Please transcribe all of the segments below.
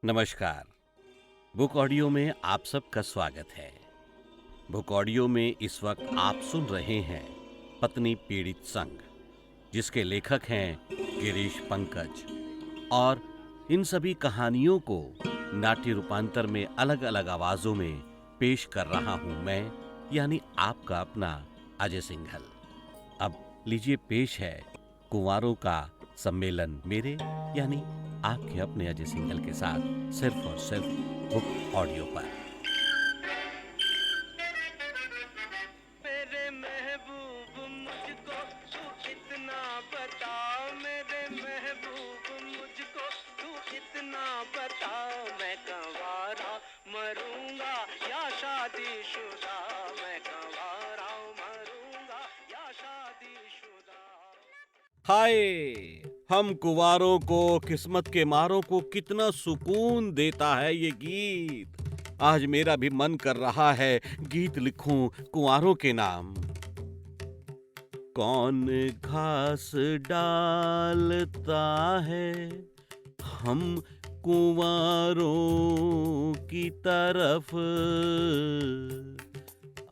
नमस्कार। Book audio में आप सबका स्वागत है। बुक ऑडियो में इस वक्त आप सुन रहे हैं पत्नी पीड़ित संग, जिसके लेखक हैं गिरीश पंकज। और इन सभी कहानियों को नाट्य रूपांतर में अलग अलग आवाजों में पेश कर रहा हूं मैं, यानी आपका अपना अजय सिंघल। अब लीजिए पेश है कुंवारों का सम्मेलन मेरे यानी आपके अपने अजय सिंघल के साथ सिर्फ और सिर्फ बुक ऑडियो पर। मेरे महबूब मुझको तू इतना बता, मेरे महबूब मुझको तू इतना बता, मैं कंवारा मरूंगा या शादीशुदा, मैं कंवारा मरूंगा या शादीशुदा। हाय, हम कुंवारों को, किस्मत के मारों को कितना सुकून देता है ये गीत। आज मेरा भी मन कर रहा है गीत लिखूं कुंवारों के नाम। कौन घास डालता है हम कुंवारों की तरफ,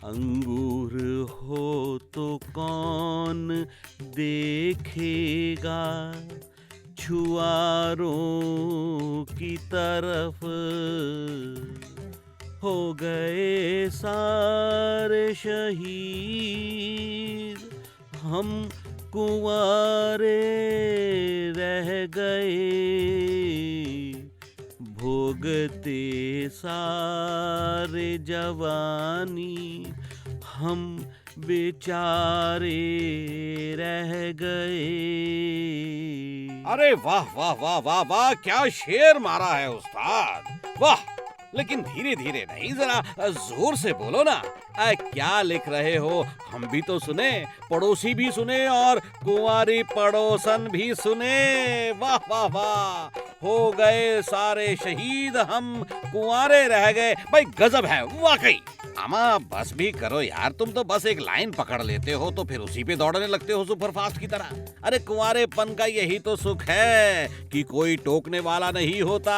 अंगूर हो तो कौन देखेगा छुआरों की तरफ। हो गए सारे शहीद, हम कुंवारे रह गए, भोगते सारे जवानी, हम बेचारे रह गए। अरे वाह वाह वाह वाह वाह, क्या शेर मारा है उस्ताद, वाह। लेकिन धीरे धीरे नहीं, जरा जोर से बोलो ना। क्या लिख रहे हो, हम भी तो सुने, पड़ोसी भी सुने और कुंवारी पड़ोसन भी सुने। वाह वाह वाह, हो गए सारे शहीद, हम कुंवारे रह गए। भाई गजब है वाकई। अमा बस भी करो यार, तुम तो बस एक लाइन पकड़ लेते हो तो फिर उसी पे दौड़ने लगते हो सुपरफास्ट की तरह। अरे कुंवारेपन का यही तो सुख है कि कोई टोकने वाला नहीं होता।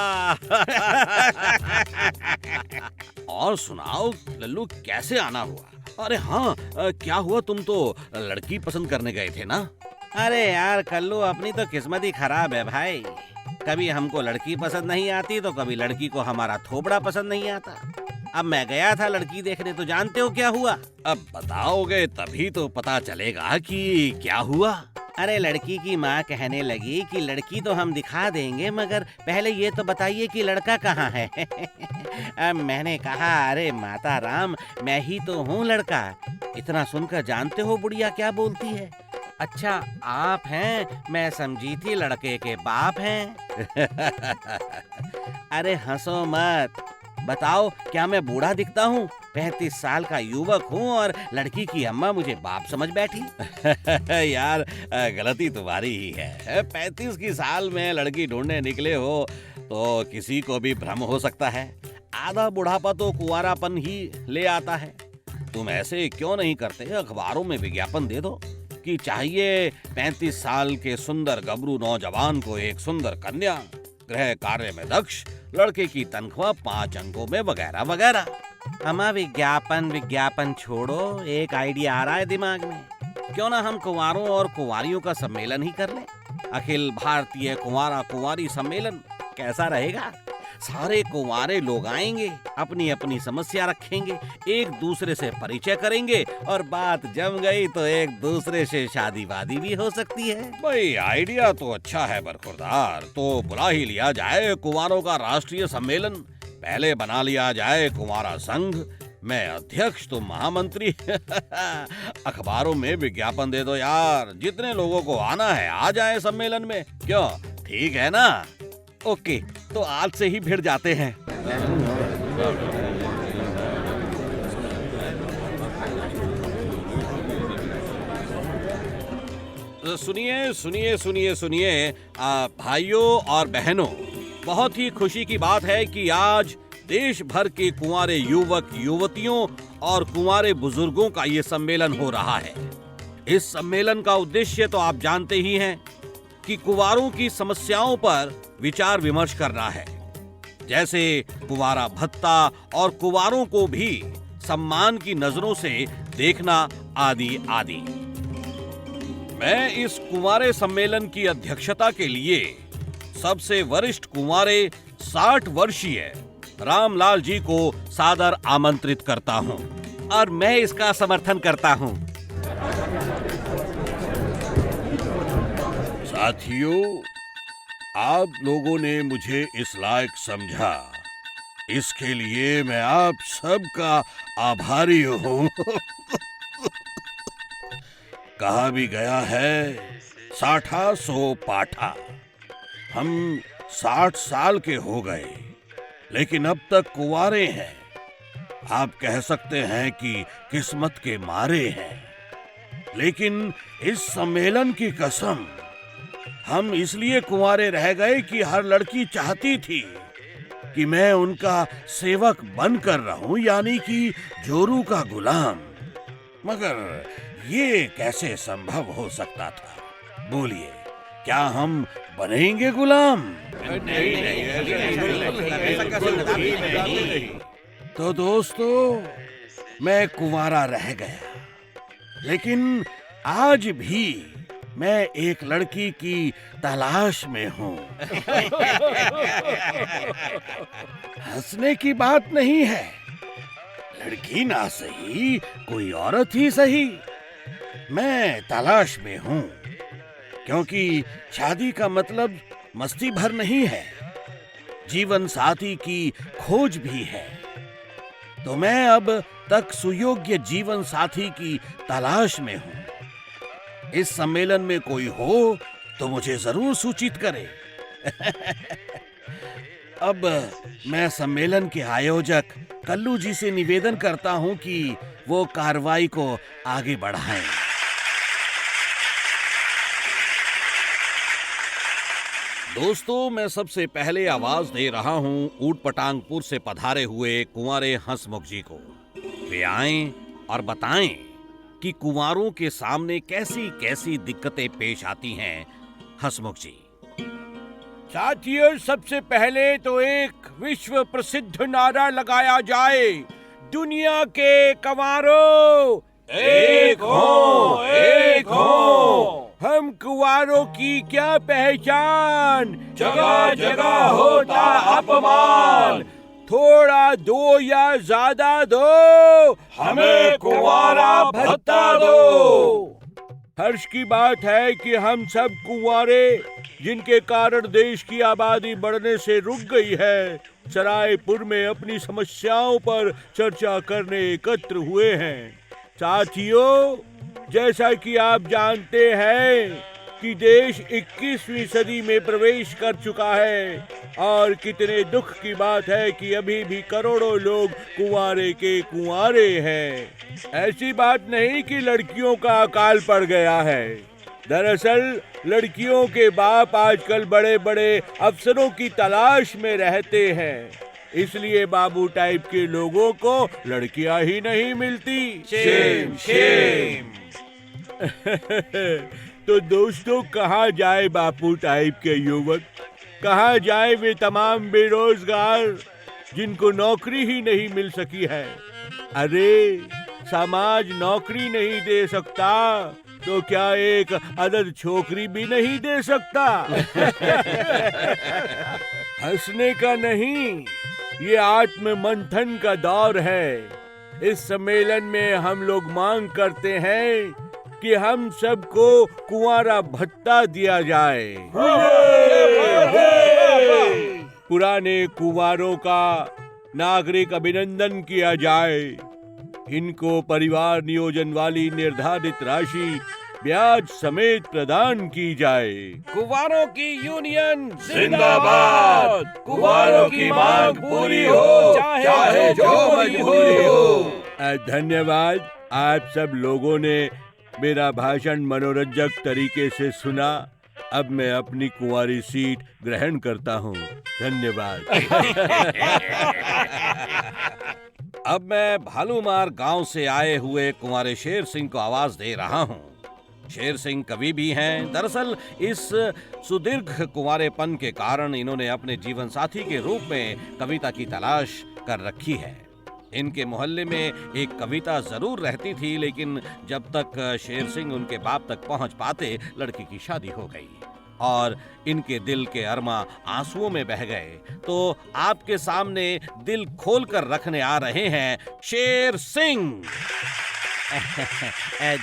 और सुनाओ लल्लू, कैसे आना हुआ? अरे हाँ, क्या हुआ, तुम तो लड़की पसंद करने गए थे ना? अरे यार कल्लू, अपनी तो किस्मत ही खराब है भाई। कभी हमको लड़की पसंद नहीं आती तो कभी लड़की को हमारा थोबड़ा पसंद नहीं आता। अब मैं गया था लड़की देखने, तो जानते हो क्या हुआ? अब बताओगे तभी तो पता चलेगा कि क्या हुआ। अरे लड़की की माँ कहने लगी कि लड़की तो हम दिखा देंगे, मगर पहले ये तो बताइए कि लड़का कहाँ है। अब मैंने कहा अरे माता राम, मैं ही तो हूँ लड़का। इतना सुनकर जानते हो बुढ़िया क्या बोलती है? अच्छा आप हैं, मैं समझी थी लड़के के बाप हैं। अरे हंसो मत, बताओ क्या मैं बूढ़ा दिखता हूँ? 35 साल का युवक हूँ और लड़की की अम्मा मुझे बाप समझ बैठी। यार गलती तुम्हारी ही है। 35 की साल में लड़की ढूंढने निकले हो तो किसी को भी भ्रम हो सकता है। आधा बुढ़ापा तो कुंवारापन ही ले आता है। तुम ऐसे क्यों नहीं करते, अखबारों में विज्ञापन दे दो कि चाहिए 35 साल के सुंदर गबरू नौजवान को एक सुंदर कन्या, गृह कार्य में दक्ष, लड़के की तनख्वाह 5 अंकों में, वगैरह वगैरह। हमा विज्ञापन छोड़ो, एक आइडिया आ रहा है दिमाग में। क्यों ना हम कुंवारों और कुंवारियों का सम्मेलन ही कर लें, अखिल भारतीय कुंवारा कुंवारी सम्मेलन। कैसा रहेगा? सारे कुंवारे लोग आएंगे, अपनी अपनी समस्या रखेंगे, एक दूसरे से परिचय करेंगे और बात जम गई तो एक दूसरे से शादी वादी भी हो सकती है। भाई आइडिया तो अच्छा है बरखुरदार, तो बुला ही लिया जाए कुंवारों का राष्ट्रीय सम्मेलन। पहले बना लिया जाए कुंवारा संघ, मैं अध्यक्ष तो महामंत्री। अखबारों में विज्ञापन दे दो यार, जितने लोगों को आना है आ जाए सम्मेलन में। क्यों, ठीक है ना? ओके, तो आज से ही भिड़ जाते हैं। सुनिए सुनिए सुनिए सुनिए भाइयों और बहनों, बहुत ही खुशी की बात है कि आज देश भर के कुंवारे युवक युवतियों और कुंवारे बुजुर्गों का ये सम्मेलन हो रहा है। इस सम्मेलन का उद्देश्य तो आप जानते ही हैं कि कुंवारों की समस्याओं पर विचार विमर्श करना है। जैसे कुंवारा भत्ता और कुंवारों को भी सम्मान की नजरों से देखना आदि आदि। मैं इस कुंवारे सम्मेलन की अध्यक्षता के लिए सबसे वरिष्ठ कुंवारे 60 वर्षीय रामलाल जी को सादर आमंत्रित करता हूं और मैं इसका समर्थन करता हूं। साथियों, आप लोगों ने मुझे इस लायक समझा, इसके लिए मैं आप सबका आभारी हूं। कहा भी गया है, साठा सो पाठा। हम 60 साल के हो गए, लेकिन अब तक कुंवारे हैं। आप कह सकते हैं कि किस्मत के मारे हैं, लेकिन इस सम्मेलन की कसम, हम इसलिए कुंवारे रह गए कि हर लड़की चाहती थी कि मैं उनका सेवक बनकर रहूं, यानी कि जोरू का गुलाम। मगर ये कैसे संभव हो सकता था? बोलिए, क्या हम बनेंगे गुलाम? तो दोस्तों, मैं कुंवारा रह गया, लेकिन आज भी मैं एक लड़की की तलाश में हूं। हंसने की बात नहीं है, लड़की ना सही, कोई औरत ही सही, मैं तलाश में हूं। क्योंकि शादी का मतलब मस्ती भर नहीं है, जीवन साथी की खोज भी है। तो मैं अब तक सुयोग्य जीवन साथी की तलाश में हूं। इस सम्मेलन में कोई हो तो मुझे जरूर सूचित करें। अब मैं सम्मेलन के आयोजक कल्लू जी से निवेदन करता हूं कि वो कार्रवाई को आगे बढ़ाएं। दोस्तों, मैं सबसे पहले आवाज दे रहा हूं ऊटपटांगपुर से पधारे हुए कुंवारे हंसमुख जी को। वे आएं और बताएं कि कुंवारों के सामने कैसी कैसी दिक्कतें पेश आती हैं। हंसमुख जी। साथियों, सबसे पहले तो एक विश्व प्रसिद्ध नारा लगाया जाए, दुनिया के कुंवारों एक हो, एक हो। हम कुंवारों की क्या पहचान, जगह जगह होता अपमान। थोड़ा दो या ज्यादा दो, हमें कुंवारा भत्ता दो। हर्ष की बात है कि हम सब कुंवारे, जिनके कारण देश की आबादी बढ़ने से रुक गई है, सरायपुर में अपनी समस्याओं पर चर्चा करने एकत्र हुए हैं। साथियों, जैसा कि आप जानते हैं कि देश 21वीं सदी में प्रवेश कर चुका है और कितने दुख की बात है कि अभी भी करोड़ों लोग कुंवारे के कुंवारे हैं। ऐसी बात नहीं कि लड़कियों का अकाल पड़ गया है। दरअसल लड़कियों के बाप आजकल बड़े बड़े अफसरों की तलाश में रहते हैं, इसलिए बाबू टाइप के लोगों को लड़कियां ही नहीं मिलती। Shem Shem. तो दोस्तों, कहाँ जाए बापू टाइप के युवक, कहाँ जाए वे तमाम बेरोजगार जिनको नौकरी ही नहीं मिल सकी है? अरे, समाज नौकरी नहीं दे सकता तो क्या एक अदद छोकरी भी नहीं दे सकता? हंसने का नहीं, ये आत्म मंथन का दौर है। इस सम्मेलन में हम लोग मांग करते हैं कि हम सबको कुंवारा भत्ता दिया जाए। पुराने कुंवारों का नागरिक अभिनंदन किया जाए। इनको परिवार नियोजन वाली निर्धारित राशि ब्याज समेत प्रदान की जाए। कुंवारों की यूनियन जिंदाबाद। कुंवारों की मांग पूरी हो, चाहे जो मजबूरी हो। धन्यवाद। आप सब लोगों ने मेरा भाषण मनोरंजक तरीके से सुना। अब मैं अपनी कुंवारी सीट ग्रहण करता हूँ। धन्यवाद। अब मैं भालूमार गांव से आए हुए कुंवारे शेर सिंह को आवाज दे रहा हूँ। शेर सिंह कवि भी हैं। दरअसल इस सुदीर्घ कुंवारेपन के कारण इन्होंने अपने जीवन साथी के रूप में कविता की तलाश कर रखी है। इनके मोहल्ले में एक कविता जरूर रहती थी, लेकिन जब तक शेर सिंह उनके बाप तक पहुंच पाते लड़की की शादी हो गई और इनके दिल के अरमा आंसुओं में बह गए। तो आपके सामने दिल खोलकर रखने आ रहे हैं शेर सिंह।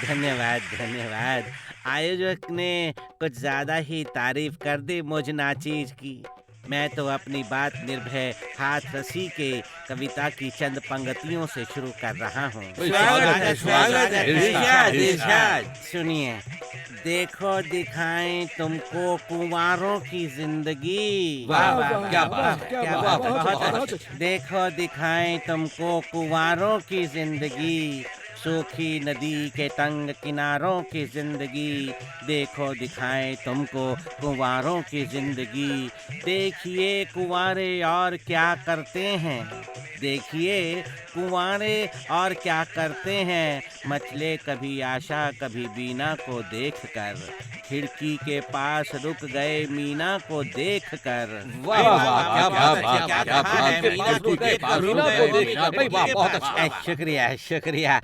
धन्यवाद धन्यवाद। आयोजक ने कुछ ज्यादा ही तारीफ कर दी मुझ नाचीज की। मैं तो अपनी बात निर्भय हाथ रसी के कविता की चंद पंक्तियों से शुरू कर रहा हूँ। स्वागत है। इरशाद सुनिए। देखो दिखाएं तुमको कुंवारों की जिंदगी। वाह वाह, क्या बात है, क्या वाह, बात है, वाह, बहुत वाह, अच्छा। देखो दिखाएं तुमको कुंवारों की जिंदगी, सूखी नदी के तंग किनारों की जिंदगी। देखो दिखाएं तुमको कुंवारों की जिंदगी। देखिए कुंवारे और क्या करते हैं, देखिए कुंवारे और क्या करते हैं। मचले कभी आशा कभी बीना को देखकर, खिड़की के पास रुक गए मीना को देखकर। वाह वाह, क्या बात है, क्या बात है, मीना को देखकर भाई, वाह, बहुत अच्छा। शुक्रिया शुक्रिया।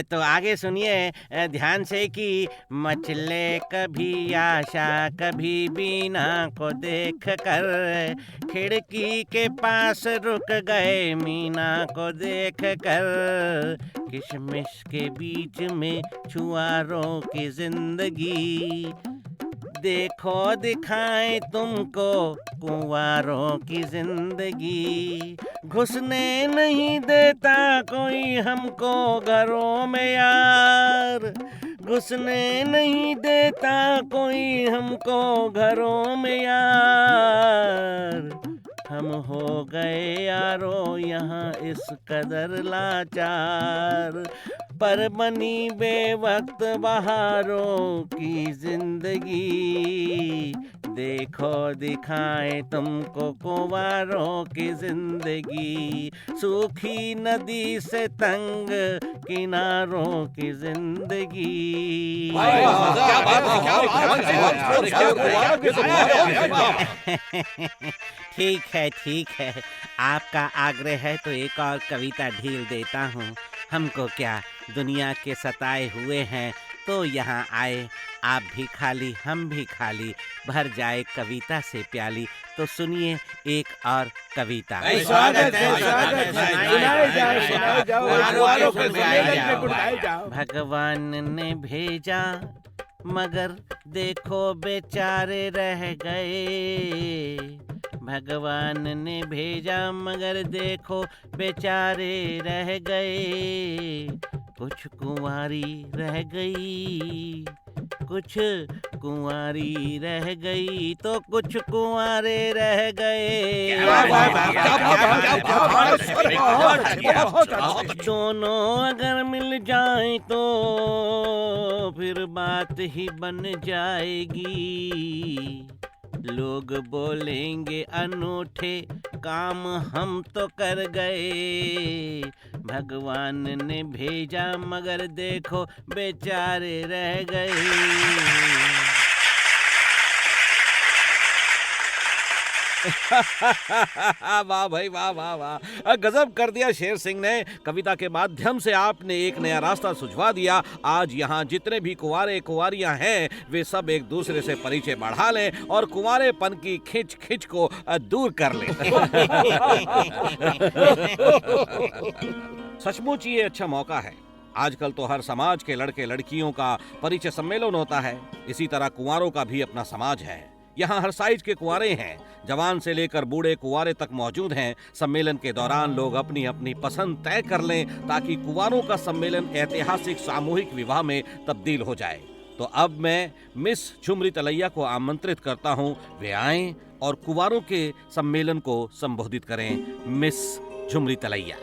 तो आगे सुनिए ध्यान से कि मचले कभी आशा कभी बीना को देख कर, खिड़की के पास रुक गए मीना को देख कर। किशमिश के बीच में छुआरों की जिंदगी, देखो दिखाएं तुमको कुंवारों की जिंदगी। घुसने नहीं देता कोई हमको घरों में यार, घुसने नहीं देता कोई हमको घरों में यार। हम हो गए यारो यहाँ इस कदर लाचार, पर बनी बेवक्त बहारों की जिंदगी। देखो दिखाएं तुमको कुंवारों की जिंदगी, सूखी नदी से तंग किनारों की जिंदगी। ठीक है, आपका आग्रह है तो एक और कविता ढील देता हूँ। हमको क्या दुनिया के सताए हुए हैं तो यहाँ आए, आप भी खाली हम भी खाली, भर जाए कविता से प्याली। तो सुनिए एक और कविता। स्वागत है, स्वागत है। सुनाए जाओ। भगवान ने भेजा मगर देखो बेचारे रह गए, भगवान ने भेजा मगर देखो बेचारे रह गए। कुछ कुंवारी रह गई, कुछ कुंवारी रह गई, तो कुछ कुंवारे रह गए। दोनों अगर मिल जाएं तो फिर बात ही बन जाएगी। लोग बोलेंगे अनूठे काम हम तो कर गए, भगवान ने भेजा मगर देखो बेचारे रह गए। वाह भाई, वाह वाह वाह, गजब कर दिया शेर सिंह ने। कविता के माध्यम से आपने एक नया रास्ता सुझवा दिया। आज यहाँ जितने भी कुंवारे कुंवारियां हैं वे सब एक दूसरे से परिचय बढ़ा लें और कुंवारेपन की खिंच खिंच को दूर कर लें। सचमुच ये अच्छा मौका है। आजकल तो हर समाज के लड़के लड़कियों का परिचय सम्मेलन होता है, इसी तरह कुंवारों का भी अपना समाज है। यहाँ हर साइज के कुंवारे हैं, जवान से लेकर बूढ़े कुंवारे तक मौजूद हैं। सम्मेलन के दौरान लोग अपनी अपनी पसंद तय कर लें ताकि कुंवारों का सम्मेलन ऐतिहासिक सामूहिक विवाह में तब्दील हो जाए। तो अब मैं मिस झुमरी तलैया को आमंत्रित करता हूँ, वे आएं और कुंवारों के सम्मेलन को संबोधित करें। मिस झुमरी तलैया।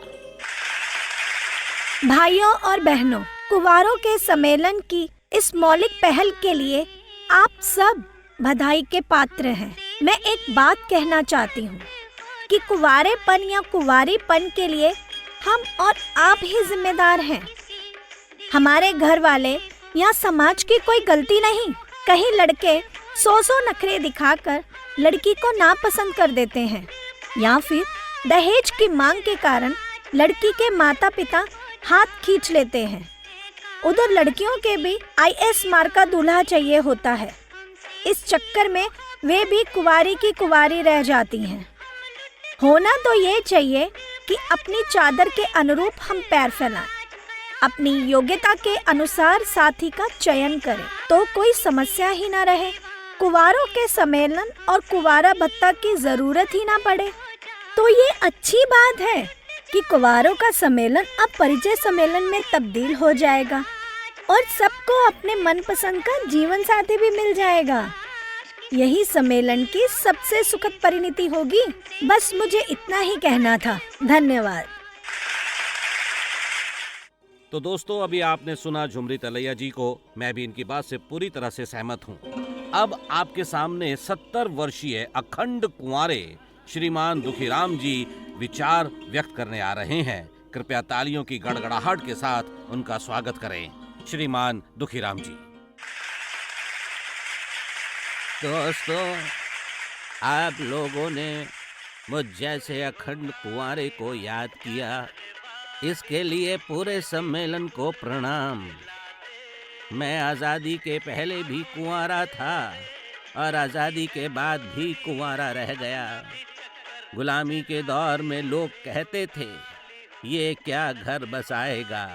भाइयों और बहनों, कुंवारों के सम्मेलन की इस मौलिक पहल के लिए आप सब बधाई के पात्र हैं। मैं एक बात कहना चाहती हूँ कि कुंवारेपन या कुंवारीपन के लिए हम और आप ही जिम्मेदार हैं। हमारे घर वाले यहाँ समाज की कोई गलती नहीं। कहीं लड़के 100 नखरे दिखाकर लड़की को नापसंद कर देते हैं, या फिर दहेज की मांग के कारण लड़की के माता पिता हाथ खींच लेते हैं। उधर लड़कियों के भी IS मार्क का दूल्हा चाहिए होता है। इस चक्कर में वे भी कुंवारी की कुंवारी रह जाती हैं। होना तो ये चाहिए कि अपनी चादर के अनुरूप हम पैर फैलाएं, अपनी योग्यता के अनुसार साथी का चयन करें, तो कोई समस्या ही ना रहे। कुंवारों के सम्मेलन और कुंवारा भत्ता की जरूरत ही ना पड़े। तो ये अच्छी बात है कि कुंवारों का सम्मेलन अब परिचय सम्मेलन में तब्दील हो जाएगा और सबको अपने मनपसंद का जीवन साथी भी मिल जाएगा। यही सम्मेलन की सबसे सुखद परिणति होगी। बस मुझे इतना ही कहना था। धन्यवाद। तो दोस्तों, अभी आपने सुना झुमरी तलैया जी को। मैं भी इनकी बात से पूरी तरह से सहमत हूँ। अब आपके सामने 70 वर्षीय अखंड कुंवारे श्रीमान दुखीराम जी विचार व्यक्त करने आ रहे हैं। कृपया तालियों की गड़गड़ाहट के साथ उनका स्वागत करें। श्रीमान दुखीराम जी। दोस्तों, आप लोगों ने मुझ जैसे अखंड कुंवारे को याद किया, इसके लिए पूरे सम्मेलन को प्रणाम। मैं आज़ादी के पहले भी कुंवारा था और आज़ादी के बाद भी कुंवारा रह गया। गुलामी के दौर में लोग कहते थे, ये क्या घर बसाएगा,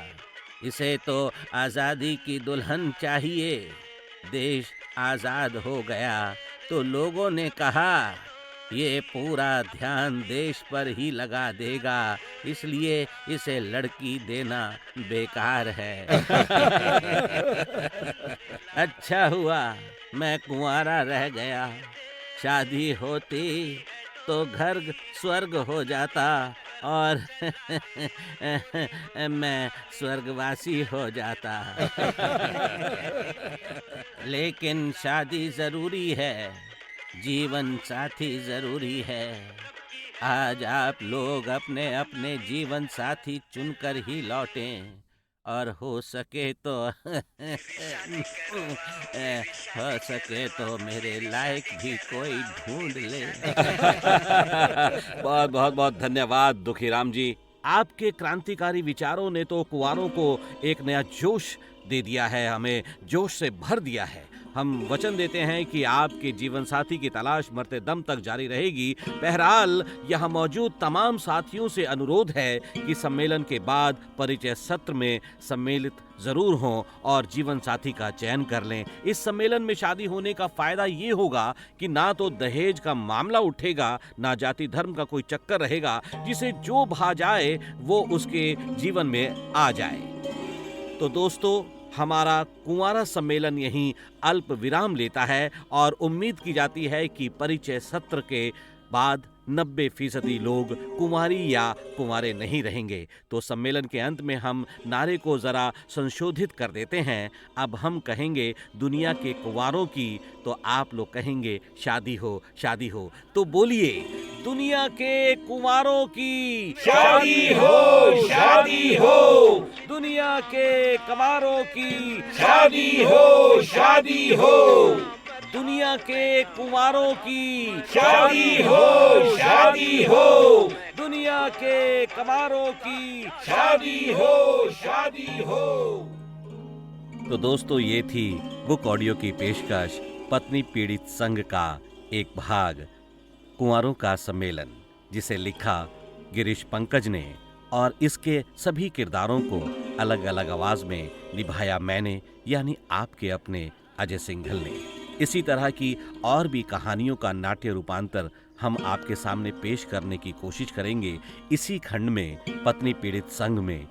इसे तो आज़ादी की दुल्हन चाहिए। देश आज़ाद हो गया तो लोगों ने कहा, ये पूरा ध्यान देश पर ही लगा देगा, इसलिए इसे लड़की देना बेकार है। अच्छा हुआ मैं कुंवारा रह गया। शादी होती तो घर स्वर्ग हो जाता और मैं स्वर्गवासी हो जाता। लेकिन शादी जरूरी है, जीवन साथी जरूरी है। आज आप लोग अपने अपने जीवन साथी चुनकर ही लौटें और हो सके तो मेरे लायक भी कोई ढूंढ ले। बहुत बहुत बहुत धन्यवाद दुखीराम जी। आपके क्रांतिकारी विचारों ने तो कुंवारों को एक नया जोश दे दिया है, हमें जोश से भर दिया है। हम वचन देते हैं कि आपके जीवन साथी की तलाश मरते दम तक जारी रहेगी। बहरहाल, यहाँ मौजूद तमाम साथियों से अनुरोध है कि सम्मेलन के बाद परिचय सत्र में सम्मिलित जरूर हों और जीवन साथी का चयन कर लें। इस सम्मेलन में शादी होने का फायदा ये होगा कि ना तो दहेज का मामला उठेगा, ना जाति धर्म का कोई चक्कर रहेगा। जिसे जो भा जाए वो उसके जीवन में आ जाए। तो दोस्तों, हमारा कुंवारा सम्मेलन यहीं अल्प विराम लेता है और उम्मीद की जाती है कि परिचय सत्र के बाद 90% लोग कुंवारी या कुंवारे नहीं रहेंगे। तो सम्मेलन के अंत में हम नारे को जरा संशोधित कर देते हैं। अब हम कहेंगे दुनिया के कुंवारों की, तो आप लोग कहेंगे शादी हो, शादी हो। तो बोलिए, दुनिया के कुंवारों की शादी हो, शादी हो। दुनिया के कुंवारों की शादी हो, शादी हो। दुनिया के कुंवारों की शादी हो, शादी हो। दुनिया के कुंवारों की शादी हो, शादी हो। तो दोस्तों, ये थी बुक ऑडियो की पेशकश पत्नी पीड़ित संघ का एक भाग, कुंवारों का सम्मेलन, जिसे लिखा गिरीश पंकज ने और इसके सभी किरदारों को अलग अलग आवाज में निभाया मैंने, यानी आपके अपने अजय सिंघल ने। इसी तरह की और भी कहानियों का नाट्य रूपांतर हम आपके सामने पेश करने की कोशिश करेंगे इसी खंड में, पत्नी पीड़ित संघ में।